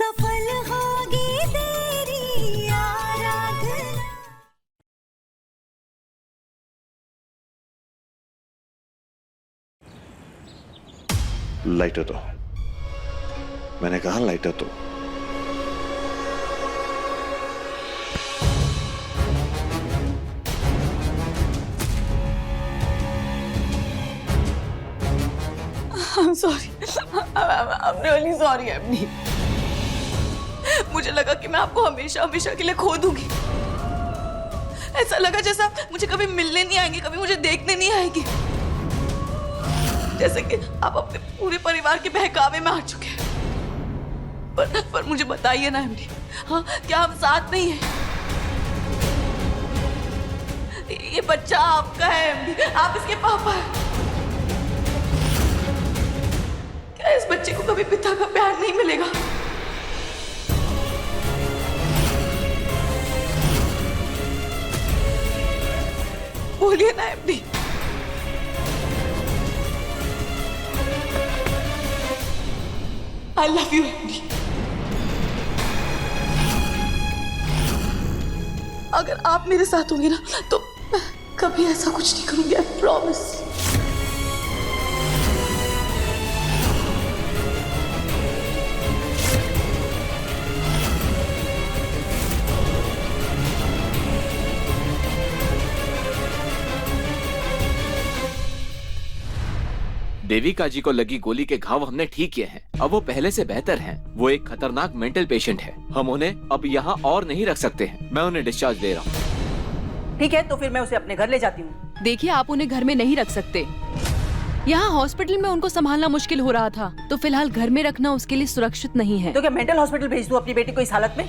सफल होगी तेरी आराधना। लाइटर दो, मैंने कहा लाइटर दो। I'm sorry. I'm really sorry, MD. मुझे लगा कि मैं आपको हमेशा हमेशा के लिए खो दूंगी। ऐसा लगा जैसा मुझे कभी मिलने नहीं आएंगे, कभी मुझे देखने नहीं आएंगे। जैसे कि आप अपने पूरे परिवार के बहकावे में आ चुके हैं। पर मुझे बताइए ना एमडी, हाँ क्या हम साथ नहीं हैं? ये बच्चा आपका है एमडी, आप इसके पापा हैं। क्या इस बच्चे को कभी पिता का प्यार नहीं मिलेगा? बोलिए ना MD. I love you MD. अगर आप मेरे साथ होंगे ना तो मैं कभी ऐसा कुछ नहीं करूंगी, I promise। देविका जी को लगी गोली के घाव हमने ठीक किए हैं। अब वो पहले से बेहतर हैं। वो एक खतरनाक मेंटल पेशेंट है। हम उन्हें अब यहाँ और नहीं रख सकते हैं। मैं उन्हें डिस्चार्ज दे रहा हूँ। ठीक है, तो फिर मैं उसे अपने घर ले जाती हूँ। देखिए, आप उन्हें घर में नहीं रख सकते। यहाँ हॉस्पिटल में उनको संभालना मुश्किल हो रहा था, तो फिलहाल घर में रखना उसके लिए सुरक्षित नहीं है। तो क्या मेंटल हॉस्पिटल भेज दूँ अपनी बेटी को इस हालत में?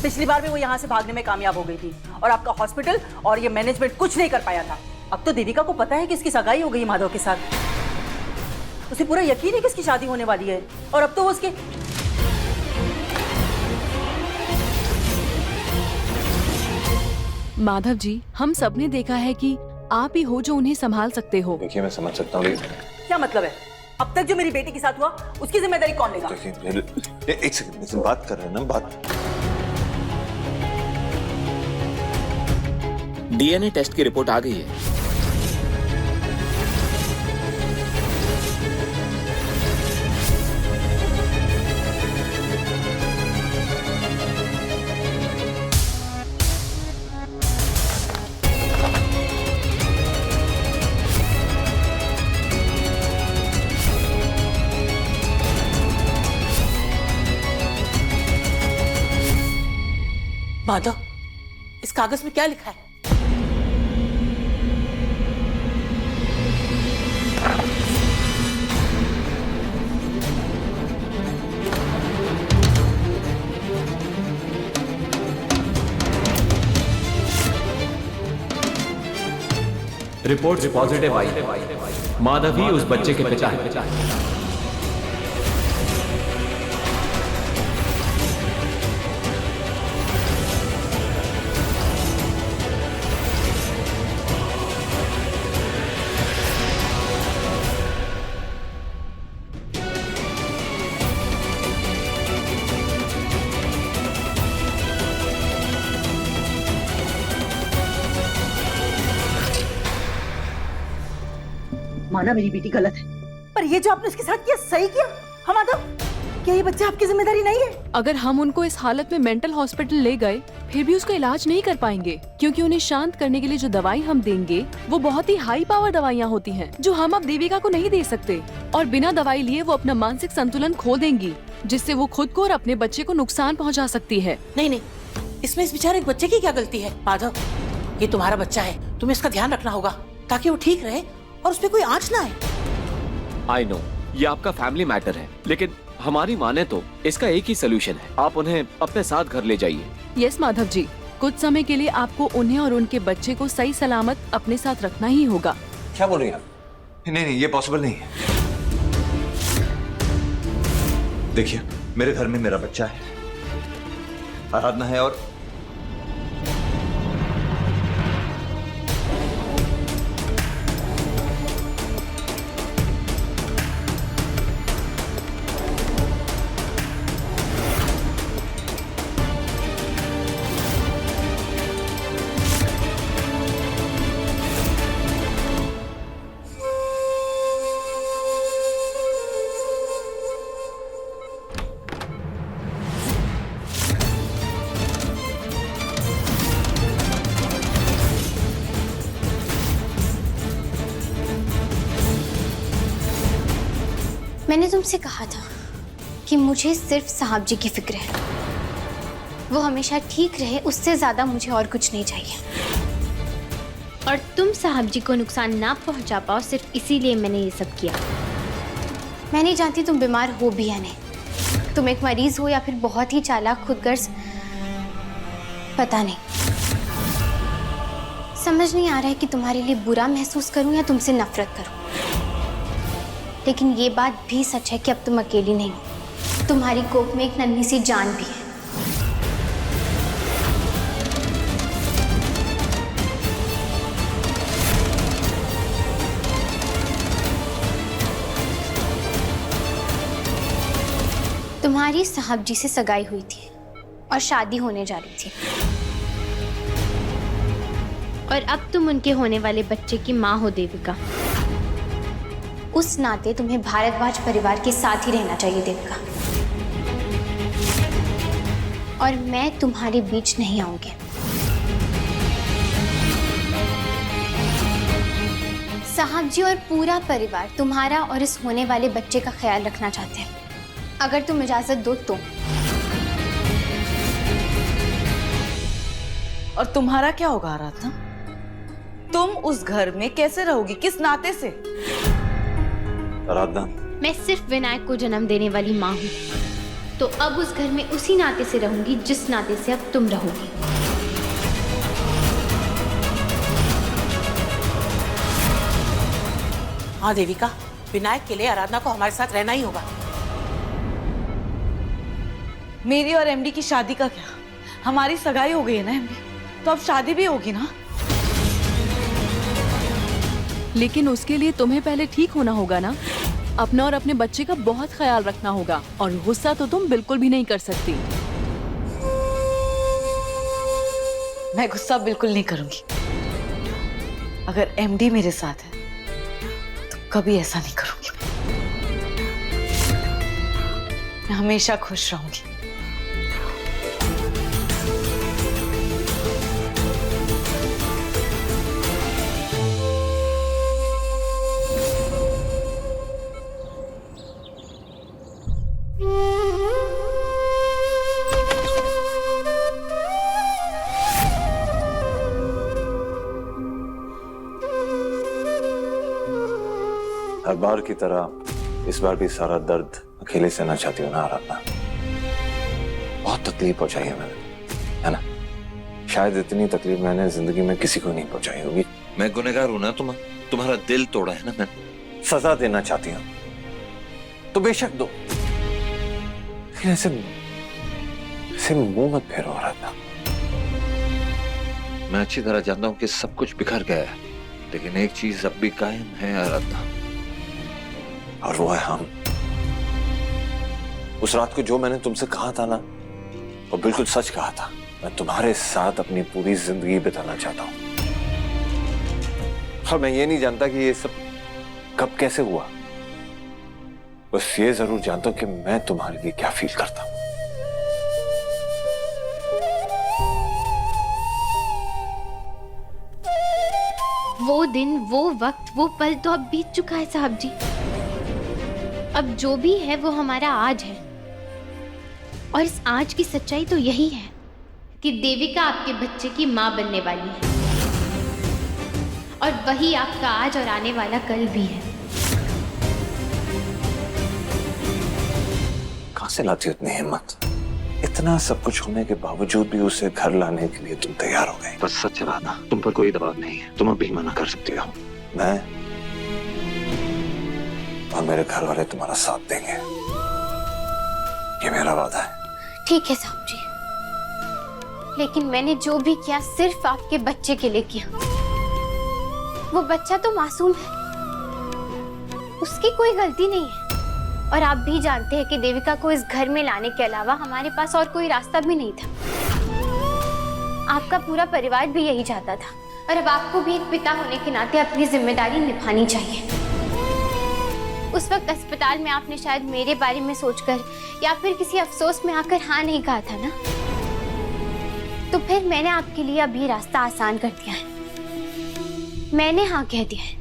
पिछली बार भी वो यहाँ से भागने में कामयाब हो गई थी और आपका हॉस्पिटल और ये मैनेजमेंट कुछ नहीं कर पाया था। अब तो देविका को पता है कि इसकी सगाई हो गई माधव के साथ। उसे पूरा यकीन है कि इसकी शादी होने वाली है और अब तो वो उसके माधव जी, हम सब ने देखा है कि आप ही हो जो उन्हें संभाल सकते हो। देखिए मैं समझ सकता हूँ, क्या मतलब है? अब तक जो मेरी बेटी के साथ हुआ उसकी जिम्मेदारी कौन लेगा? देखिए एक सेकंड बात कर रहे हैं ना, बात। डीएनए टेस्ट की रिपोर्ट आ गई है। माधव, इस कागज में क्या लिखा है? रिपोर्ट पॉजिटिव आई। माधव ही उस बच्चे के पिता है। माना मेरी बेटी गलत है, पर ये जो आपने उसके साथ किया सही किया? हाँ माधव, क्या ये बच्चा आपकी जिम्मेदारी नहीं है? अगर हम उनको इस हालत में मेंटल हॉस्पिटल ले गए, फिर भी उसका इलाज नहीं कर पाएंगे, क्योंकि उन्हें शांत करने के लिए जो दवाई हम देंगे वो बहुत ही हाई पावर दवाइयाँ होती हैं, जो हम अब देविका को नहीं दे सकते। और बिना दवाई लिए वो अपना मानसिक संतुलन खो देंगी, जिससे वो खुद को और अपने बच्चे को नुकसान पहुँचा सकती है। नहीं, इसमें इस बेचारे बच्चे की क्या गलती है? माधव, ये तुम्हारा बच्चा है, तुम्हें इसका ध्यान रखना होगा ताकि वो ठीक रहे और उसपे कोई आंच ना आए। आई नो, ये आपका फैमिली मैटर है, लेकिन हमारी माने तो इसका एक ही सोल्यूशन है। आप उन्हें अपने साथ घर ले जाइए। यस माधव जी, कुछ समय के लिए आपको उन्हें और उनके बच्चे को सही सलामत अपने साथ रखना ही होगा। क्या बोल रही हैं आप? नहीं, ये पॉसिबल नहीं है। देखिए, मेरे घर में मेरा बच्चा है, आराधना है, और मैंने तुमसे कहा था कि मुझे सिर्फ साहब जी की फिक्र है। वो हमेशा ठीक रहे, उससे ज्यादा मुझे और कुछ नहीं चाहिए। और तुम साहब जी को नुकसान ना पहुंचा पाओ, सिर्फ इसीलिए मैंने ये सब किया। मैं नहीं जानती तुम बीमार हो भी या नहीं, तुम एक मरीज हो या फिर बहुत ही चालाक खुदगर्ज, पता नहीं। समझ नहीं आ रहा है कि तुम्हारे लिए बुरा महसूस करूं या तुमसे नफरत करूं। लेकिन ये बात भी सच है कि अब तुम अकेली नहीं हो, तुम्हारी कोख में एक नन्ही सी जान भी है। तुम्हारी साहब जी से सगाई हुई थी और शादी होने जा रही थी, और अब तुम उनके होने वाले बच्चे की माँ हो देविका। उस नाते तुम्हें भारद्वाज परिवार के साथ ही रहना चाहिए देविका, और मैं तुम्हारे बीच नहीं आऊंगी। साहब जी और पूरा परिवार तुम्हारा और इस होने वाले बच्चे का ख्याल रखना चाहते हैं, अगर तुम इजाजत दो तो। और तुम्हारा क्या होगा आराधना? तुम उस घर में कैसे रहोगी, किस नाते से? आराधना, मैं सिर्फ विनायक को जन्म देने वाली माँ हूँ, तो अब उस घर में उसी नाते से रहूंगी जिस नाते से अब तुम रहोगी। हाँ देविका, विनायक के लिए आराधना को हमारे साथ रहना ही होगा। मेरी और एमडी की शादी का क्या? हमारी सगाई हो गई है ना एमडी, तो अब शादी भी होगी ना। लेकिन उसके लिए तुम्हें पहले ठीक होना होगा ना। अपना और अपने बच्चे का बहुत ख्याल रखना होगा, और गुस्सा तो तुम बिल्कुल भी नहीं कर सकती। मैं गुस्सा बिल्कुल नहीं करूंगी। अगर एमडी मेरे साथ है तो कभी ऐसा नहीं करूंगी। मैं हमेशा खुश रहूंगी। हर बार की तरह इस बार भी सारा दर्द अकेले सहना चाहती हूँ ना आराधना। बहुत तकलीफ पहुंचाई है मैंने, है ना? शायद इतनी तकलीफ मैंने जिंदगी में किसी को नहीं पहुंचाई होगी। मैं गुनहगार हूं ना, तुम्हारा दिल तोड़ा है ना मैंने। सजा देना चाहती हूँ तो बेशक दो, लेकिन ऐसे मुंह मत फेरो आराधना। मैं अच्छी तरह जानता हूँ कि सब कुछ बिखर गया है, लेकिन एक चीज अब भी कायम है आराधना, और वो है हम। उस रात को जो मैंने तुमसे कहा था ना, वो बिल्कुल सच कहा था। मैं तुम्हारे साथ अपनी पूरी जिंदगी बिताना चाहता हूं, और मैं ये नहीं जानता कि ये सब कब कैसे हुआ। बस ये जरूर जानता हूं कि मैं तुम्हारे लिए क्या फील करता हूं। वो दिन, वो वक्त, वो पल तो अब बीत चुका है साहब जी। अब जो भी है वो हमारा आज है, और इस आज की सच्चाई तो यही है कि देविका आपके बच्चे की माँ बनने वाली है, और वही आपका आज और आने वाला कल भी है। कहां से लाती हो इतनी हिम्मत? इतना सब कुछ होने के बावजूद भी उसे घर लाने के लिए तुम तैयार हो गए। बस सच बात ना, तुम पर कोई दबाव नहीं है, तुम अभी मना कर सकती हो। मैं और मेरे घर वाले तुम्हारा साथ देंगे, ये मेरा वादा है। ठीक है साहब जी, लेकिन मैंने जो भी किया सिर्फ आपके बच्चे के लिए किया। वो बच्चा तो मासूम है, उसकी कोई गलती नहीं है, और आप भी जानते हैं कि देविका को इस घर में लाने के अलावा हमारे पास और कोई रास्ता भी नहीं था। आपका पूरा परिवार भी यही चाहता था, और अब आपको भी एक पिता होने के नाते अपनी जिम्मेदारी निभानी चाहिए। उस वक्त अस्पताल में आपने शायद मेरे बारे में सोचकर या फिर किसी अफसोस में आकर हाँ नहीं कहा था ना, तो फिर मैंने आपके लिए अब ये रास्ता आसान कर दिया है। मैंने हाँ कह दिया है,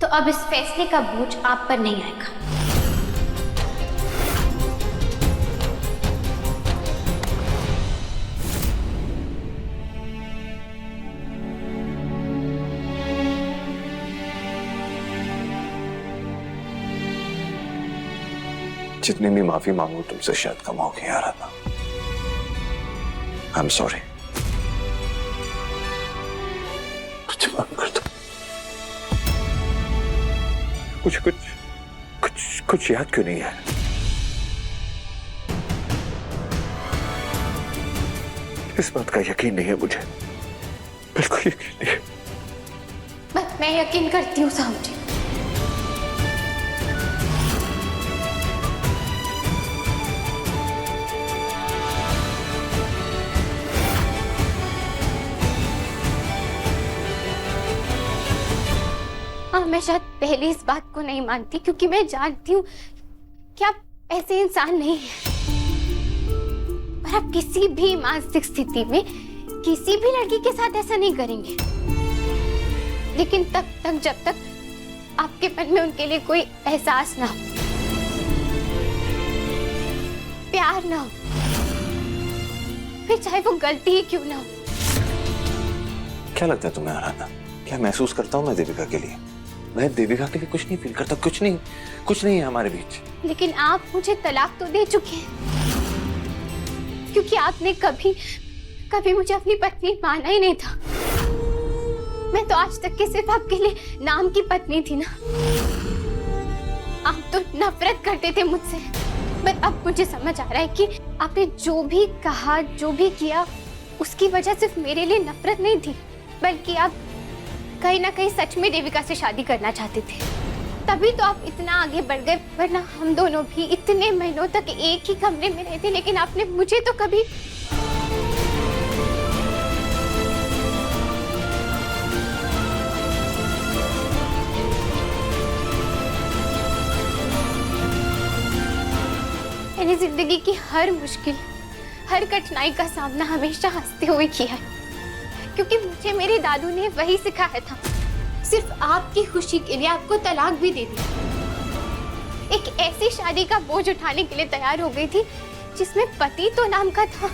तो अब इस फैसले का बोझ आप पर नहीं आएगा। जितनी भी माफी मांगू तुमसे शायद कम होगी यार। I am sorry. कुछ माफ कर दो। कुछ कुछ कुछ कुछ याद क्यों नहीं है? इस बात का यकीन नहीं है मुझे, बिल्कुल यकीन नहीं है। बस मैं यकीन करती हूँ साहब जी। मैं शायद पहले इस बात को नहीं मानती क्योंकि मैं जानती हूँ कि आप ऐसे इंसान नहीं हैं। पर आप किसी भी मानसिक स्थिति में किसी भी लड़की के साथ ऐसा नहीं करेंगे। लेकिन तब तक जब तक आपके मन में उनके लिए कोई एहसास ना हो, प्यार ना हो, फिर चाहे वो गलती ही क्यों ना हो। क्या लगता है तुम्हें आराधना? क्या महसूस करता हूँ मैं देविका के लिए? मैं देविका के लिए कुछ नहीं फील करता। कुछ नहीं है हमारे बीच। लेकिन आप मुझे तलाक तो दे चुके हैं, क्योंकि आपने कभी मुझे अपनी पत्नी माना ही नहीं था। मैं तो आज तक के सिर्फ आपके लिए नाम की पत्नी थी ना। आप तो नफरत करते थे मुझसे, पर अब मुझे समझ आ रहा है कि आपने जो भी कहा, जो भी किया, उसकी वजह सिर्फ मेरे लिए नफरत नहीं थी, बल्कि आप कहीं ना कहीं सच में देविका से शादी करना चाहते थे। तभी तो आप इतना आगे बढ़ गए, वरना हम दोनों भी इतने महीनों तक एक ही कमरे में रहते। लेकिन आपने मुझे तो कभी मैंने जिंदगी की हर मुश्किल, हर कठिनाई का सामना हमेशा हंसते हुए किया है, क्योंकि मुझे मेरे दादू ने वही सिखाया था। सिर्फ आपकी खुशी के लिए आपको तलाक भी दे दी। एक ऐसी शादी का बोझ उठाने के लिए तैयार हो गई थी जिसमें पति तो नाम का था,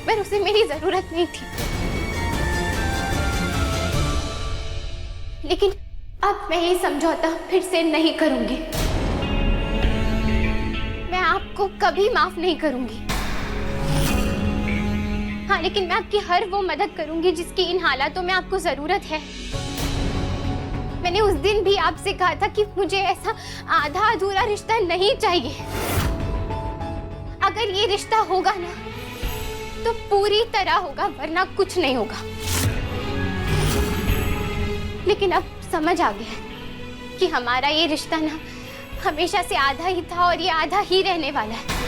पर उसे मेरी जरूरत नहीं थी। लेकिन अब मैं ये समझौता फिर से नहीं करूंगी। मैं आपको कभी माफ नहीं करूंगी। हाँ, लेकिन मैं आपकी हर वो मदद करूंगी जिसकी इन हालातों में आपको जरूरत है। मैंने उस दिन भी आपसे कहा था कि मुझे ऐसा आधा अधूरा रिश्ता नहीं चाहिए। अगर ये रिश्ता होगा ना तो पूरी तरह होगा, वरना कुछ नहीं होगा। लेकिन अब समझ आ गया है कि हमारा ये रिश्ता ना हमेशा से आधा ही था और ये आधा ही रहने वाला है।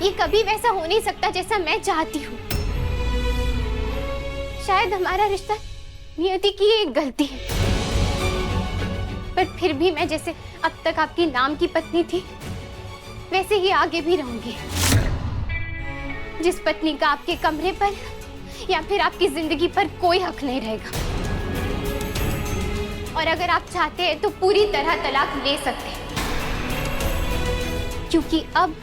ये कभी वैसा हो नहीं सकता जैसा मैं चाहती हूँ। शायद हमारा रिश्ता नियति की एक गलती है, पर फिर भी मैं जैसे अब तक आपकी नाम की पत्नी थी, वैसे ही आगे भी रहूंगी। जिस पत्नी का आपके कमरे पर या फिर आपकी जिंदगी पर कोई हक नहीं रहेगा। और अगर आप चाहते हैं तो पूरी तरह तलाक ले सकते हैं, क्योंकि अब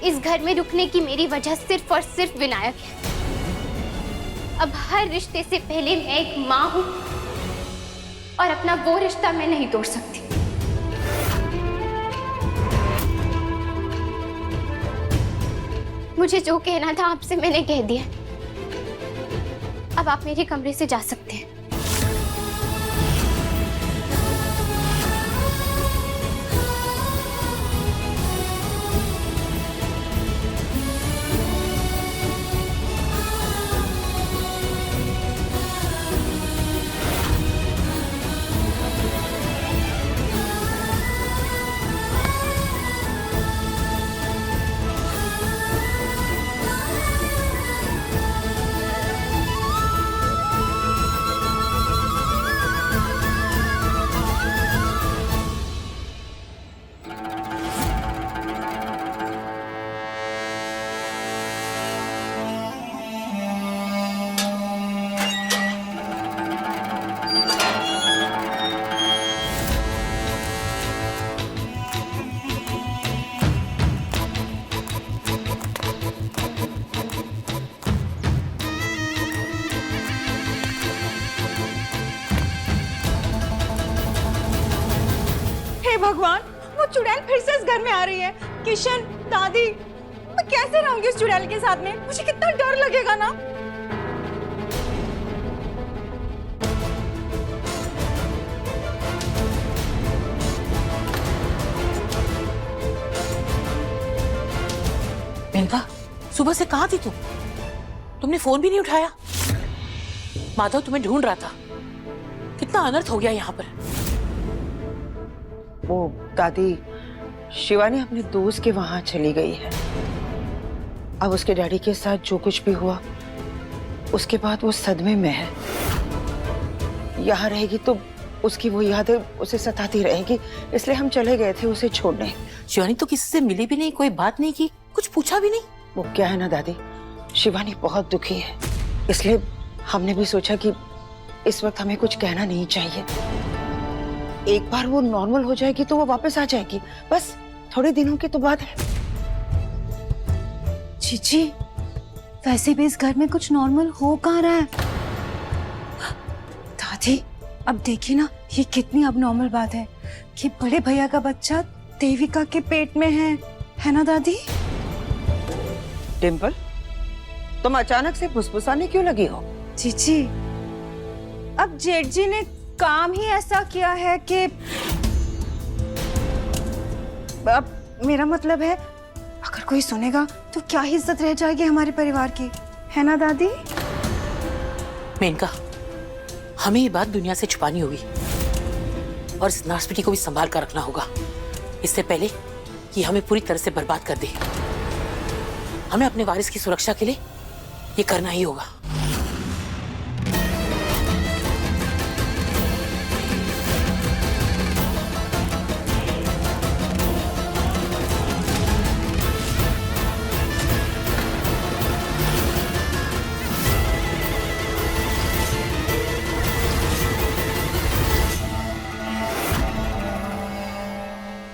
इस घर में रुकने की मेरी वजह सिर्फ और सिर्फ विनायक है। अब हर रिश्ते से पहले मैं एक माँ हूं और अपना वो रिश्ता मैं नहीं तोड़ सकती। मुझे जो कहना था आपसे मैंने कह दिया। अब आप मेरे कमरे से जा सकते हैं। भगवान, वो चुड़ैल फिर से इस घर में आ रही है। किशन, दादी, मैं कैसे रहूंगी उस चुड़ैल के साथ में? मुझे कितना डर लगेगा ना। मेनका, सुबह से कहाँ थी तुम? तुमने फोन भी नहीं उठाया। माधव तुम्हें ढूंढ रहा था। कितना अनर्थ हो गया यहाँ पर। वो दादी, शिवानी अपने दोस्त के वहां चली गई है। अब उसके डैडी के साथ जो कुछ भी हुआ उसके बाद वो सदमे में है। यहाँ रहेगी तो उसकी वो यादें उसे सताती रहेगी, इसलिए हम चले गए थे उसे छोड़ने। शिवानी तो किसी से मिली भी नहीं, कोई बात नहीं की, कुछ पूछा भी नहीं। वो क्या है ना दादी, शिवानी बहुत दुखी है, इसलिए हमने भी सोचा कि इस वक्त हमें कुछ कहना नहीं चाहिए। एक बार वो नॉर्मल हो जाएगी तो वो वापस आ जाएगी, बस थोड़े दिनों की तो बात है। जीजी, वैसे भी इस घर में कुछ नॉर्मल हो कहाँ रहा है? दादी, अब देखिए ना, ये कितनी अब नॉर्मल बात है कि बड़े भैया का बच्चा देविका के पेट में है ना दादी? डिम्पल, तुम अचानक से फुसफुसाने क्यों लगी हो? जीजी, अब जेठ जी ने काम ही ऐसा किया है कि अब मेरा मतलब है, अगर कोई सुनेगा तो क्या ही इज्जत रह जाएगी हमारे परिवार की, है ना दादी? मेनका, हमें ये बात दुनिया से छुपानी होगी और इस नासपीटी को भी संभाल कर रखना होगा, इससे पहले कि हमें पूरी तरह से बर्बाद कर दे। हमें अपने वारिस की सुरक्षा के लिए ये करना ही होगा।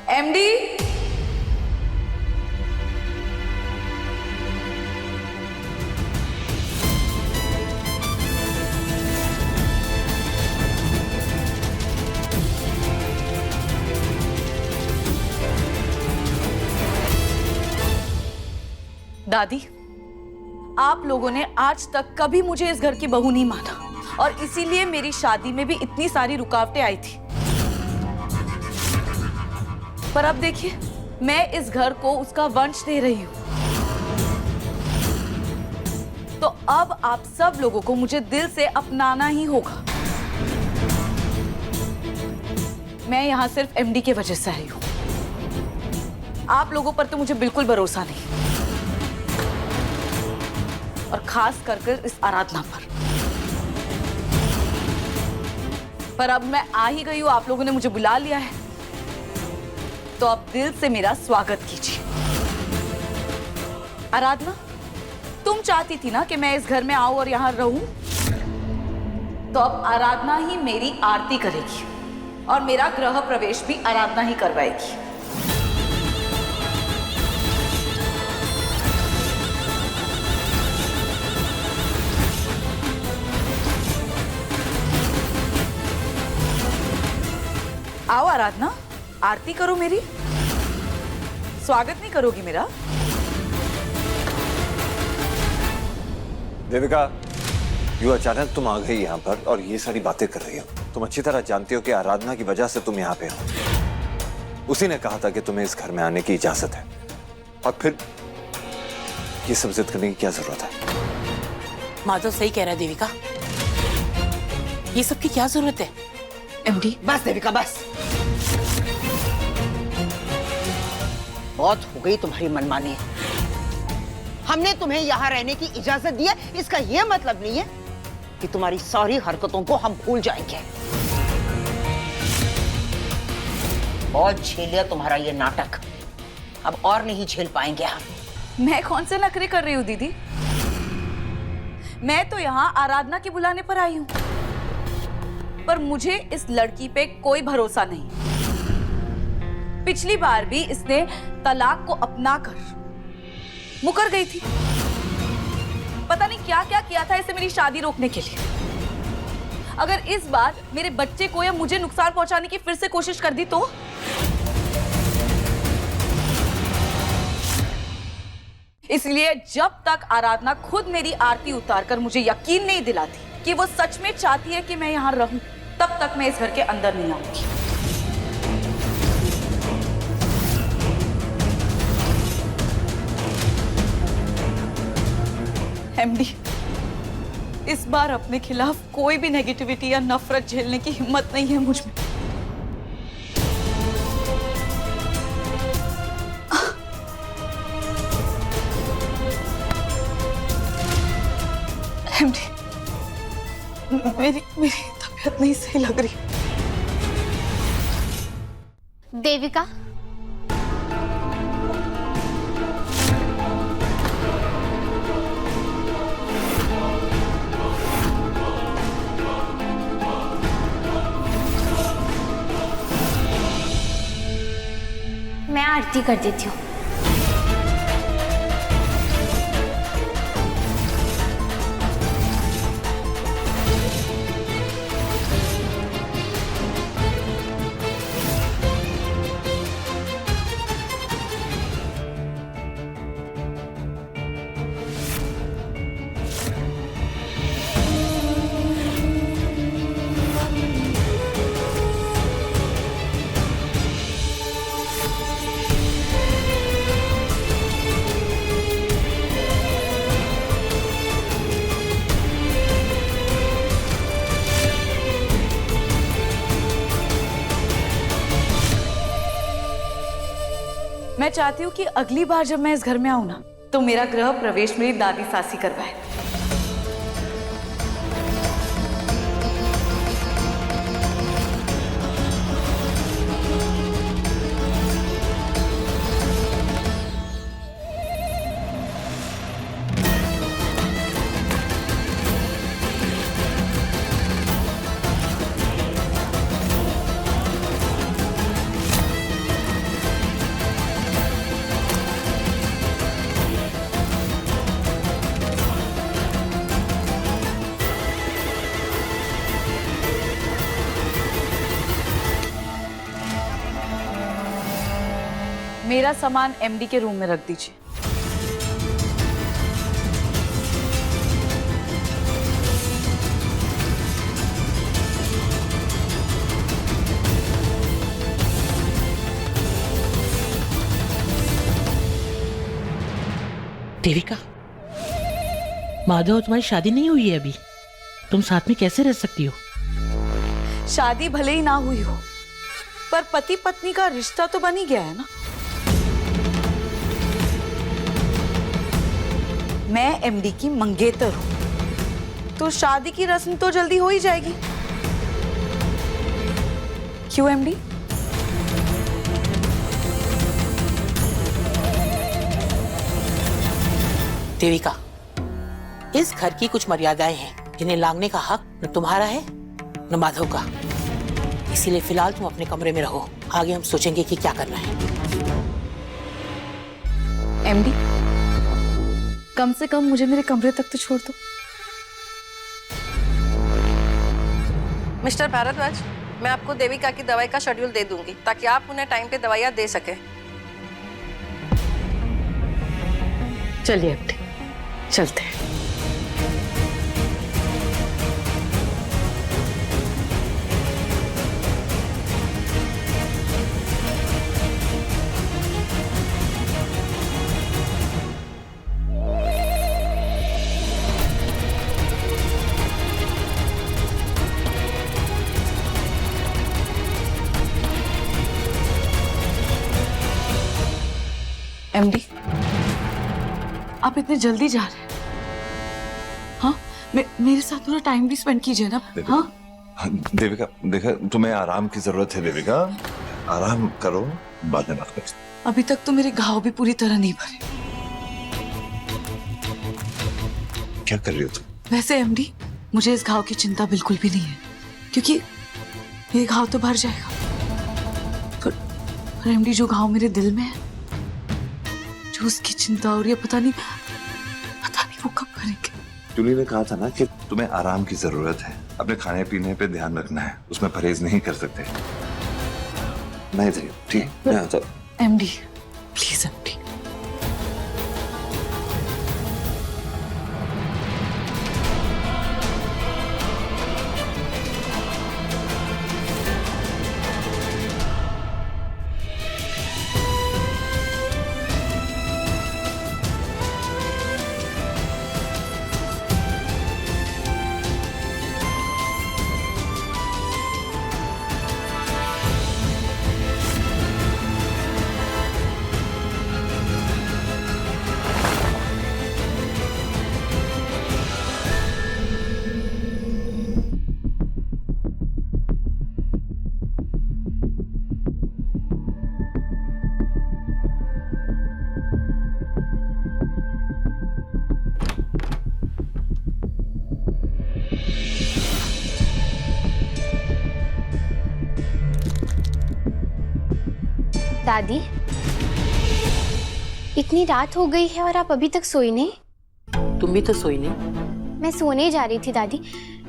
एमडी, दादी, आप लोगों ने आज तक कभी मुझे इस घर की बहू नहीं माना और इसीलिए मेरी शादी में भी इतनी सारी रुकावटें आई थी। पर अब देखिए, मैं इस घर को उसका वंश दे रही हूं, तो अब आप सब लोगों को मुझे दिल से अपनाना ही होगा। मैं यहां सिर्फ एमडी की वजह से आई हूं, आप लोगों पर तो मुझे बिल्कुल भरोसा नहीं, और खास कर इस आराधना पर अब मैं आ ही गई हूं, आप लोगों ने मुझे बुला लिया है, तो अब दिल से मेरा स्वागत कीजिए। आराधना, तुम चाहती थी ना कि मैं इस घर में आऊं और यहां रहूं, तो अब आराधना ही मेरी आरती करेगी और मेरा गृह प्रवेश भी आराधना ही करवाएगी। आओ आराधना, आरती करो मेरी। स्वागत नहीं करोगी मेरा? देविका, यू अचानक तुम आ गई यहाँ पर और ये सारी बातें कर रही हो। तुम अच्छी तरह जानती हो कि आराधना की वजह से तुम यहाँ पे हो। उसी ने कहा था कि तुम्हें इस घर में आने की इजाजत है, और फिर ये सब जिद करने की क्या जरूरत है? माधव सही कह रहा है देविका, ये सब की क्या जरूरत है? एमडी, बस देविका, बस। बहुत हो गई तुम्हारी मनमानी। हमने तुम्हें यहाँ रहने की इजाजत दी है, इसका यह मतलब नहीं है कि तुम्हारी सारी हरकतों को हम भूल जाएंगे। बहुत झेल लिया तुम्हारा ये नाटक, अब और नहीं झेल पाएंगे हम। मैं कौन से नखरे कर रही हूँ दीदी? मैं तो यहाँ आराधना के बुलाने पर आई हूँ, पर मुझे इस लड़की पे कोई भरोसा नहीं। पिछली बार भी इसने तलाक को अपनाकर मुकर गई थी। पता नहीं क्या क्या किया था इसे मेरी शादी रोकने के लिए। अगर इस बार मेरे बच्चे को या मुझे नुकसान पहुंचाने की फिर से कोशिश कर दी तो इसलिए जब तक आराधना खुद मेरी आरती उतारकर मुझे यकीन नहीं दिलाती कि वो सच में चाहती है कि मैं यहाँ रहूं, तब तक मैं इस घर के अंदर नहीं आऊंगी। एमडी, इस बार अपने खिलाफ कोई भी नेगेटिविटी या नफरत झेलने की हिम्मत नहीं है मुझ में। एमडी, मेरी तबीयत नहीं सही लग रही। देविका, मैं आरती कर देती हूँ। मैं चाहती हूँ कि अगली बार जब मैं इस घर में आऊँ ना, तो मेरा गृह प्रवेश मेरी दादी सासी करवाए। मेरा सामान एमडी के रूम में रख दीजिए। देविका, माधव, तुम्हारी शादी नहीं हुई है अभी, तुम साथ में कैसे रह सकती हो? शादी भले ही ना हुई हो, पर पति पत्नी का रिश्ता तो बन ही गया है ना। मैं एमडी की मंगेतर हूं, तो शादी की रस्म तो जल्दी हो ही जाएगी। क्यों एमडी? देविका, इस घर की कुछ मर्यादाएं हैं जिन्हें लांघने का हक न तुम्हारा है न माधव का। इसीलिए फिलहाल तुम अपने कमरे में रहो, आगे हम सोचेंगे कि क्या करना है। एमडी, कम से कम मुझे मेरे कमरे तक तो छोड़ दो। मिस्टर भारद्वाज, मैं आपको देविका की दवाई का शेड्यूल दे दूंगी ताकि आप उन्हें टाइम पे दवाइयाँ दे सके। चलिए एमडी, चलते हैं। एमडी, आप इतने जल्दी जा रहे हैं? हाँ, मेरे साथ थोड़ा टाइम भी स्पेंड कीजिए ना। हाँ देविका, देखा, तुम्हें आराम की जरूरत है देविका, आराम करो, बाद में बात करते। अभी तक तो मेरे घाव भी पूरी तरह नहीं भरे। क्या कर रही हो तुम? वैसे एमडी, मुझे इस घाव की चिंता बिल्कुल भी नहीं है, क्योंकि ये घाव तो भर जाएगा। पर एमडी, जो घाव मेरे दिल में है, जो उसकी चिंता और ये पता नहीं वो कब भरेंगे। जूली ने कहा था ना कि तुम्हें आराम की जरूरत है, अपने खाने पीने पे ध्यान रखना है, उसमें परहेज नहीं कर सकते। मैं इधर ही हूं, ठीक है? मैं आता हूं। MD, please MD. दादी, इतनी रात हो गई है और आप अभी तक सोई नहीं? तुम भी तो सोई नहीं। मैं सोने जा रही थी दादी,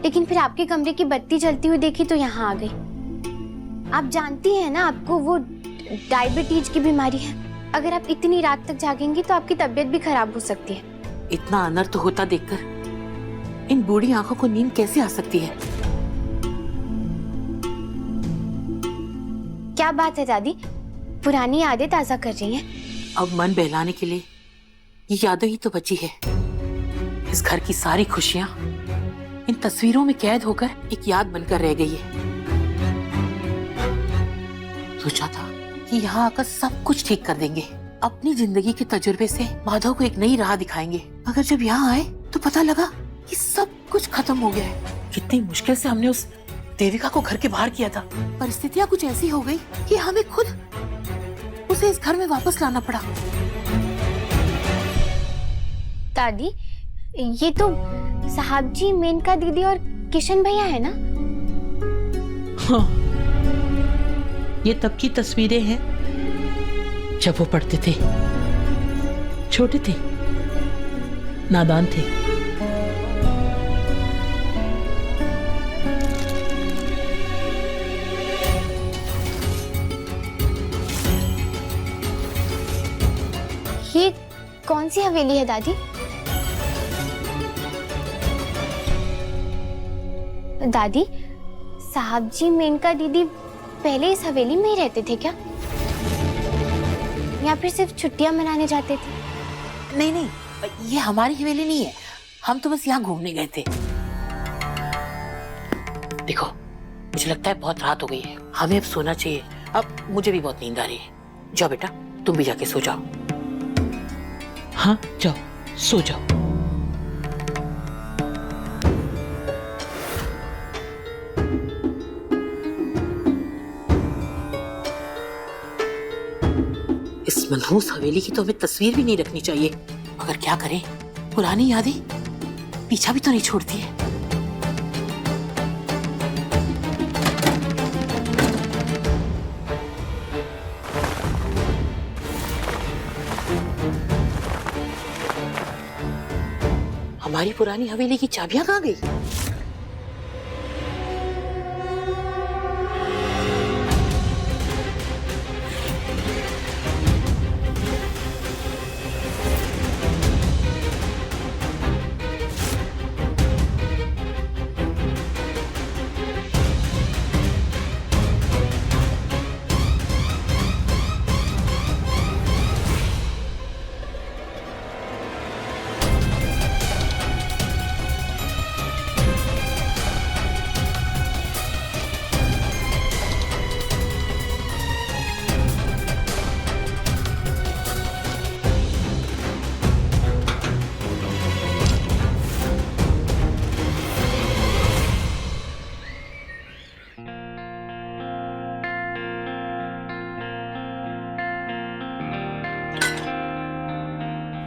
लेकिन फिर आपके कमरे की बत्ती जलती हुई देखी तो यहाँ आ गई। आप जानती हैं ना, आपको वो डायबिटीज की बीमारी है। अगर आप इतनी रात तक जागेंगी तो आपकी तबीयत भी खराब हो सकती है। इतना अनर्थ होता देखकर इन बूढ़ी आंखों को नींद कैसे आ सकती है? क्या बात है दादी, पुरानी यादें ताजा कर रही हैं? अब मन बहलाने के लिए ये यादें ही तो बची है। इस घर की सारी खुशियां इन तस्वीरों में कैद होकर एक याद बनकर रह गई है। सोचा था कि यहाँ आकर सब कुछ ठीक कर देंगे, अपनी जिंदगी के तजुर्बे से माधव को एक नई राह दिखाएंगे। मगर जब यहाँ आए तो पता लगा कि सब कुछ खत्म हो गया है। कितनी मुश्किल से हमने उस देविका को घर के बाहर किया था। परिस्थितियां कुछ ऐसी हो गई कि हमें खुद उसे इस घर में वापस लाना पड़ा। दादी, ये तो साहब जी, मेनका दीदी और किशन भैया है ना? हाँ, ये तब की तस्वीरें हैं जब वो पढ़ते थे, छोटे थे, नादान थे। ये कौन सी हवेली है दादी? दादी, साहब जी, मेनका दीदी पहले इस हवेली में ही रहते थे क्या, या फिर सिर्फ छुट्टियां मनाने जाते थे? नहीं नहीं, ये हमारी हवेली नहीं है। हम तो बस यहाँ घूमने गए थे। देखो, मुझे लगता है बहुत रात हो गई है, हमें अब सोना चाहिए। अब मुझे भी बहुत नींद आ रही है। जाओ बेटा, तुम भी जाके सो जाओ। हाँ जाओ, सो जाओ। इस मनहूस हवेली की तो हमें तस्वीर भी नहीं रखनी चाहिए, मगर क्या करें, पुरानी यादें पीछा भी तो नहीं छोड़ती है। हमारी पुरानी हवेली की चाबियां कहाँ गई?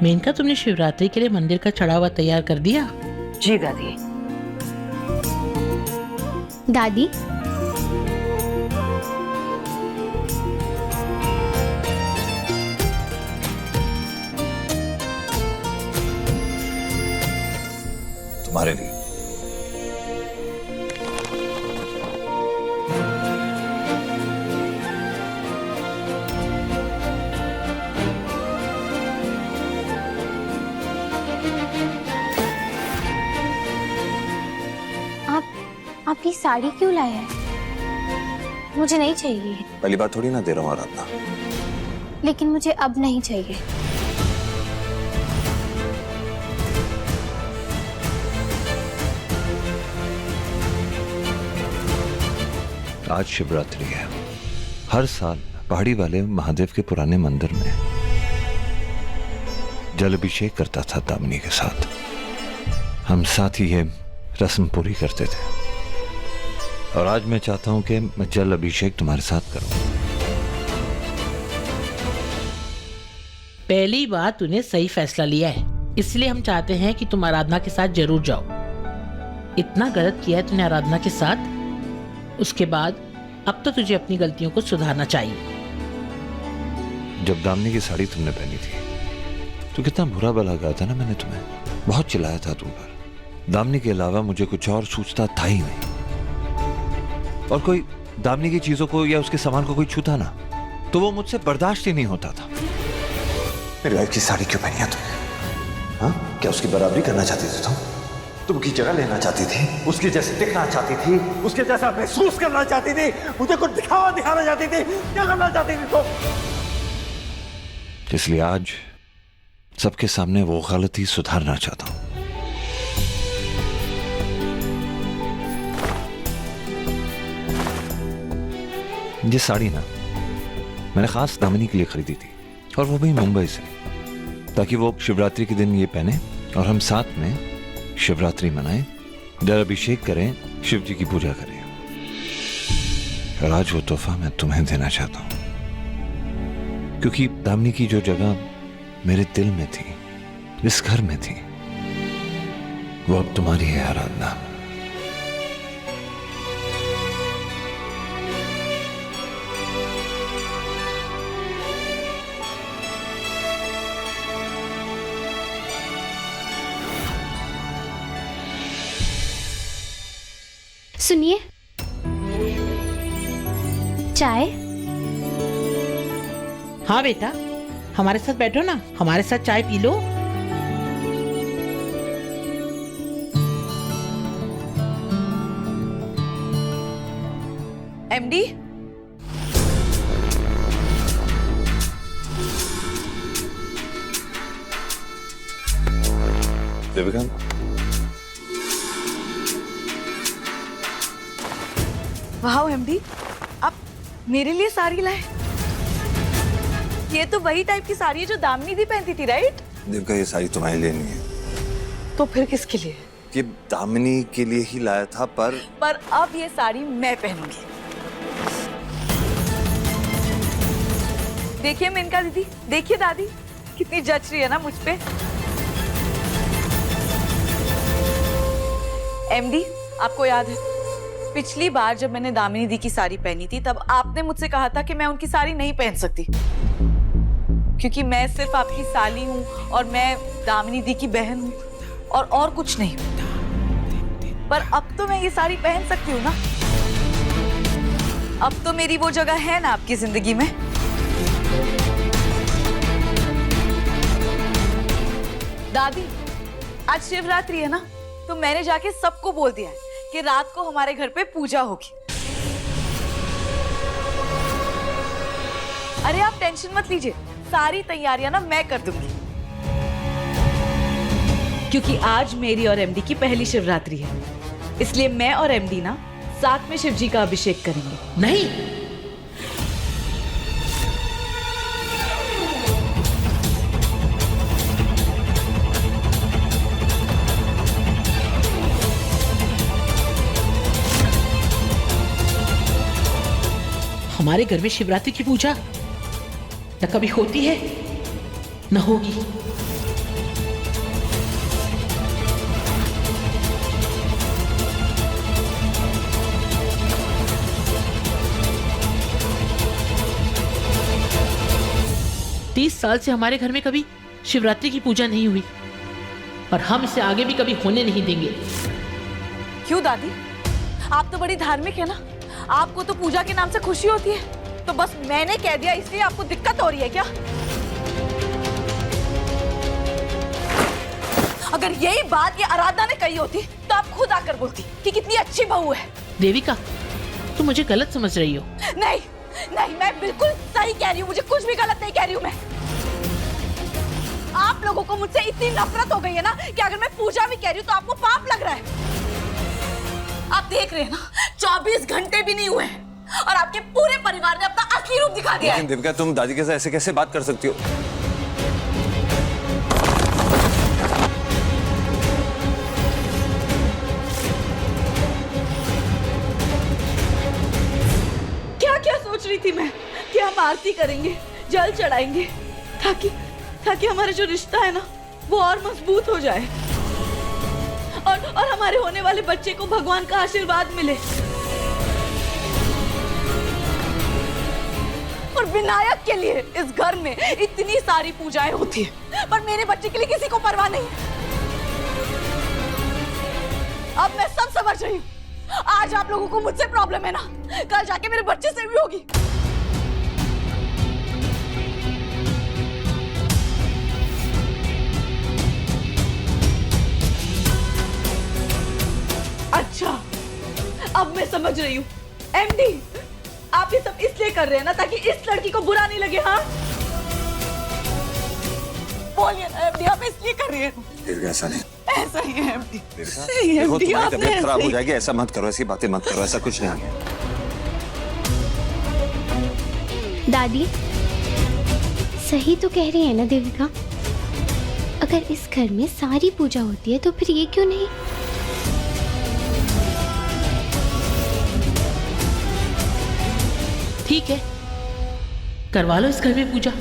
मेनका, तुमने शिवरात्रि के लिए मंदिर का चढ़ावा तैयार कर दिया? जी दादी। दादी, तुम्हारे लिए। आप ये साड़ी क्यों लाए हैं? मुझे नहीं चाहिए। पहली बार थोड़ी ना दे रहा हूँ आराधना। लेकिन मुझे अब नहीं चाहिए। आज शिवरात्रि है। हर साल पहाड़ी वाले महादेव के पुराने मंदिर में जल अभिषेक करता था दामिनी के साथ। हम साथ ही ये रस्म पूरी करते थे, और आज मैं चाहता हूं कि मैं जल अभिषेक तुम्हारे साथ करूं। पहली बार तूने सही फैसला लिया है, इसलिए हम चाहते हैं कि तुम आराधना के साथ जरूर जाओ। इतना गलत किया है तूने आराधना के साथ, उसके बाद अब तो तुझे अपनी गलतियों को सुधारना चाहिए। जब दामिनी की साड़ी तुमने पहनी थी तो कितना बुरा भला कहा था ना मैंने तुम्हें, बहुत चिल्लाया था तुम पर। दामिनी के अलावा मुझे कुछ और सूझता था ही नहीं, और कोई दामिनी की चीजों को या उसके सामान को कोई छूता ना तो वो मुझसे बर्दाश्त ही नहीं होता था। मेरी वाइफ की साड़ी क्यों पहनी है तुमने? हाँ, क्या उसकी बराबरी करना चाहती थी तुम? तुमकी जगह लेना चाहती थी, उसकी जैसे दिखना चाहती थी, उसके जैसा महसूस करना चाहती थी, मुझे कुछ दिखाना चाहती थी, क्या करना चाहती थी तुम? इसलिए आज सबके सामने वो गलती सुधारना चाहता हूं। ये साड़ी ना मैंने खास दामिनी के लिए खरीदी थी, और वो भी मुंबई से, ताकि वो शिवरात्रि के दिन ये पहने और हम साथ में शिवरात्रि मनाएं, जल अभिषेक करें, शिव जी की पूजा करें। और आज वो तोहफा मैं तुम्हें देना चाहता हूं, क्योंकि दामिनी की जो जगह मेरे दिल में थी, इस घर में थी, वो अब तुम्हारी है आराधना। सुनिए, चाय। हाँ बेटा, हमारे साथ बैठो ना, हमारे साथ चाय पी लो। एमडी, देविका, वाह एमडी, आप मेरे लिए साड़ी लाए। ये तो वही टाइप की साड़ी है जो दामिनी दी पहनती थी, राइट? देविका, ये साड़ी तुम्हारे लिए नहीं है। तो फिर किसके लिए? ये दामिनी के लिए ही लाया था, पर अब ये साड़ी मैं पहनूंगी। देखिए मेनका दीदी, देखिए दादी कितनी जच रही है ना मुझ पे। एमडी, आपको याद है पिछली बार जब मैंने दामिनी दी की साड़ी पहनी थी, तब आपने मुझसे कहा था कि मैं उनकी साड़ी नहीं पहन सकती, क्योंकि मैं सिर्फ आपकी साली हूँ और मैं दामिनी दी की बहन हूँ और कुछ नहीं। पर अब तो मैं ये साड़ी पहन सकती हूँ ना। अब तो मेरी वो जगह है ना आपकी जिंदगी में। दादी, आज शिवरात्रि है ना, तो मैंने जाके सबको बोल दिया है कि रात को हमारे घर पे पूजा होगी। अरे आप टेंशन मत लीजिए, सारी तैयारियां ना मैं कर दूंगी, क्योंकि आज मेरी और एमडी की पहली शिवरात्रि है, इसलिए मैं और एमडी ना साथ में शिव जी का अभिषेक करेंगे। नहीं, हमारे घर में शिवरात्रि की पूजा न कभी होती है न होगी। तीस साल से हमारे घर में कभी शिवरात्रि की पूजा नहीं हुई, और हम इसे आगे भी कभी होने नहीं देंगे। क्यों दादी, आप तो बड़ी धार्मिक है ना, आपको तो पूजा के नाम से खुशी होती है, तो बस मैंने कह दिया इसलिए आपको दिक्कत हो रही है क्या? अगर यही बात ये आराधना ने कही होती तो आप खुद आकर बोलती कि कितनी अच्छी बहू है। देविका, तुम मुझे गलत समझ रही हो। नहीं नहीं, मैं बिल्कुल सही कह रही हूँ, मुझे कुछ भी गलत नहीं कह रही हूँ मैं। आप लोगों को मुझसे इतनी नफरत हो गई है ना कि अगर मैं पूजा भी कह रही हूँ तो आपको पाप लग रहा है। आप देख रहे हैं ना, 24 घंटे भी नहीं हुए हैं और आपके पूरे परिवार ने अपना असली रूप दिखा दिया है। लेकिन देविका, तुम दादी के साथ ऐसे कैसे बात कर सकती हो? क्या क्या सोच रही थी मैं कि हम आरती करेंगे, जल चढ़ाएंगे, ताकि हमारा जो रिश्ता है ना वो और मजबूत हो जाए और हमारे होने वाले बच्चे को भगवान का आशीर्वाद मिले। और विनायक के लिए इस घर में इतनी सारी पूजाएं होती है, पर मेरे बच्चे के लिए किसी को परवाह नहीं। अब मैं सब समझ रही हूँ। आज आप लोगों को मुझसे प्रॉब्लम है ना, कल जाके मेरे बच्चे से भी होगी। अच्छा, अब मैं समझ रही हूँ। एमडी, आप ये सब इसलिए कर रहे हैं ना ताकि इस लड़की को बुरा नहीं लगे। हाँ बोलिए ना एमडी, आप इसलिए कर रही हैं? ऐसा नहीं, ऐसा ही है एमडी। देखो तुम्हारी तबीयत खराब हो जाएगी, ऐसा मत करो, ऐसी बातें मत करो, ऐसा कुछ नहीं है। दादी सही तो कह रही है ना देविका, अगर इस घर में सारी पूजा होती है तो फिर ये क्यों नहीं? ठीक है, करवा लो इस घर में पूजा।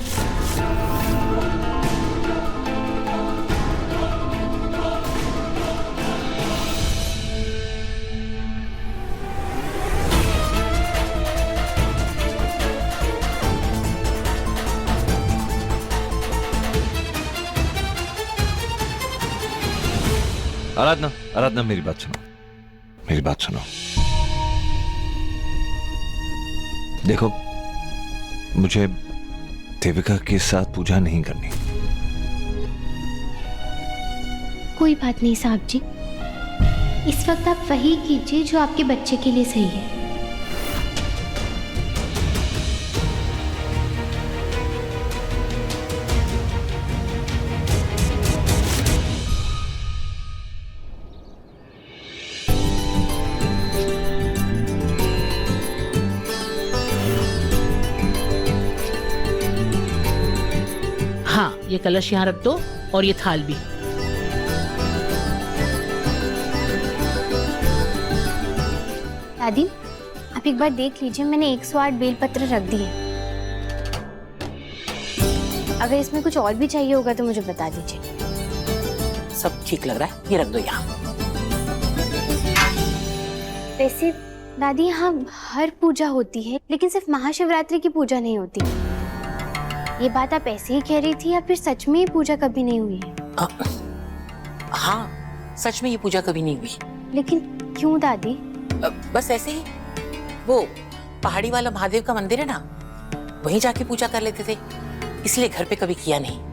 आराधना, आराधना मेरी बात सुनो, मेरी बात सुनो। देखो, मुझे देविका के साथ पूजा नहीं करनी। कोई बात नहीं साहब जी, इस वक्त आप वही कीजिए जो आपके बच्चे के लिए सही है। हाँ, ये कलश यहाँ रख दो और ये थाल भी। दादी आप एक बार देख लीजिए, मैंने 108 बेलपत्र रख दिए। अगर इसमें कुछ और भी चाहिए होगा तो मुझे बता दीजिए। सब ठीक लग रहा है, ये रख दो यहाँ। वैसे दादी यहाँ हर पूजा होती है, लेकिन सिर्फ महाशिवरात्रि की पूजा नहीं होती। ये बात आप ऐसे ही कह रही थी या फिर सच में ये पूजा कभी नहीं हुई है? हाँ, सच में ये पूजा कभी नहीं हुई। लेकिन क्यों दादी? बस ऐसे ही। वो पहाड़ी वाला महादेव का मंदिर है ना, वहीं जाके पूजा कर लेते थे, इसलिए घर पे कभी किया नहीं।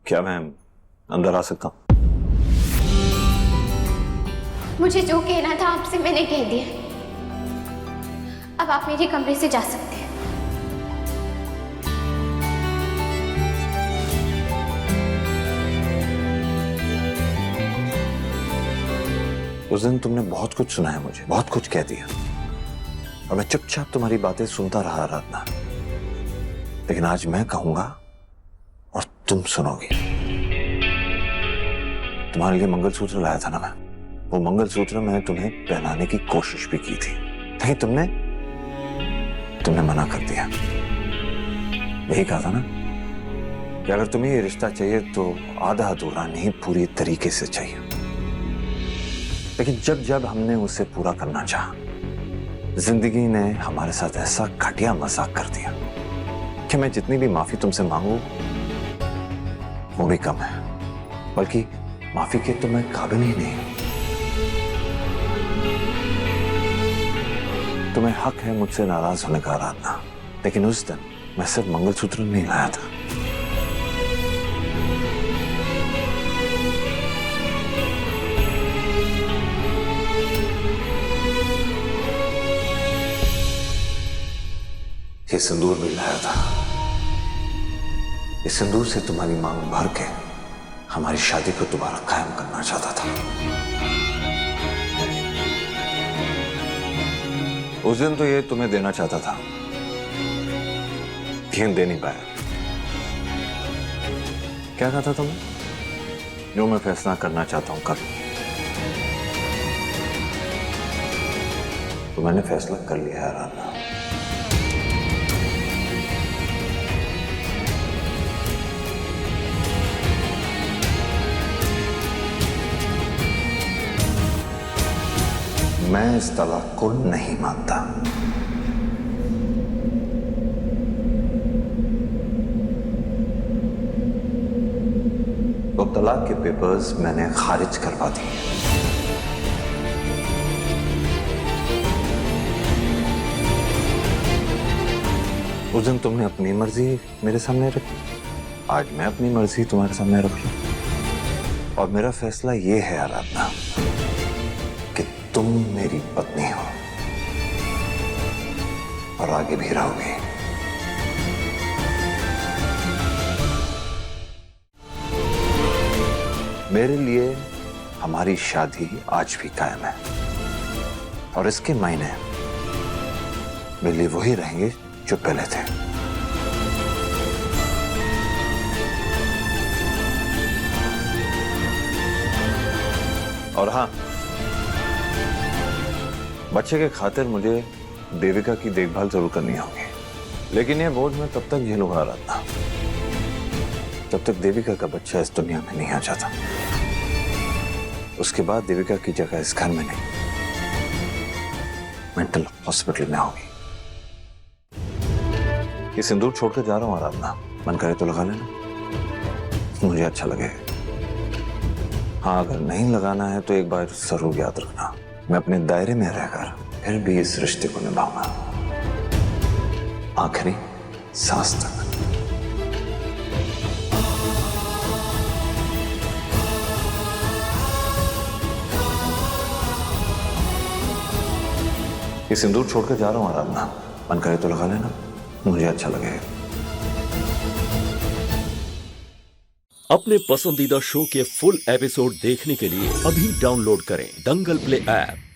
क्या मैं अंदर आ सकता हूँ? मुझे जो कहना था आपसे मैंने कह दिया। अब आप मेरे कमरे से जा सकते हैं। उस दिन तुमने बहुत कुछ सुना है मुझे, बहुत कुछ कह दिया, और मैं चुपचाप तुम्हारी बातें सुनता रहा आराधना। लेकिन आज मैं कहूंगा और तुम सुनोगी। तुम्हारे लिए मंगलसूत्र लाया था ना मैं, वो मंगलसूत्र मैंने तुम्हें पहनाने की कोशिश भी की थी, लेकिन तुमने मना कर दिया। यही कहा था ना कि अगर तुम्हें ये रिश्ता चाहिए तो आधा अधूरा नहीं, पूरी तरीके से चाहिए। लेकिन जब जब हमने उसे पूरा करना चाहा, जिंदगी ने हमारे साथ ऐसा घटिया मजाक कर दिया कि मैं जितनी भी माफी तुमसे मांगू वो भी कम है, बल्कि माफी के तो मैं काबिल ही नहीं हूं। तुम्हें हक है मुझसे नाराज होने का आराधना, लेकिन उस दिन मैं सिर्फ मंगलसूत्र नहीं लाया था। ये सिंदूर भी लाया था। इस सिंदूर से तुम्हारी मांग भर के हमारी शादी को दोबारा कायम करना चाहता था। उस दिन तो ये तुम्हें देना चाहता था, लेकिन दे नहीं पाया। क्या कहा था तुमने? जो मैं फैसला करना चाहता हूं कर। तो मैंने फैसला कर लिया है आराधना। मैं इस तलाक को नहीं मानता। तो तलाक के पेपर्स मैंने खारिज करवा दिए। उस दिन तुमने अपनी मर्जी मेरे सामने रखी, आज मैं अपनी मर्जी तुम्हारे सामने रख लूं। और मेरा फैसला ये है आराधना कि तुम मेरी पत्नी हो और आगे भी रहोगे। मेरे लिए हमारी शादी आज भी कायम है और इसके मायने मेरे लिए वही रहेंगे जो पहले थे। और हाँ, बच्चे के खातिर मुझे देविका की देखभाल जरूर करनी होगी, लेकिन यह बोझ मैं तब तक झेलूंगा आराधना जब तक देविका का बच्चा इस दुनिया में नहीं आ जाता। उसके बाद देविका की जगह इस घर में नहीं, मेंटल हॉस्पिटल में होगी। ये सिंदूर छोड़कर जा रहा हूं आराधना, मन करे तो लगा लेना, मुझे अच्छा लगे। हाँ, अगर नहीं लगाना है तो एक बार जरूर याद रखना, मैं अपने दायरे में रहकर फिर भी इस रिश्ते को निभाऊंगा आखिरी सांस तक। ये सिंदूर छोड़कर जा रहा हूं आराधना, मन करे तो लगा लेना, मुझे अच्छा लगेगा। अपने पसंदीदा शो के फुल एपिसोड देखने के लिए अभी डाउनलोड करें दंगल प्ले ऐप।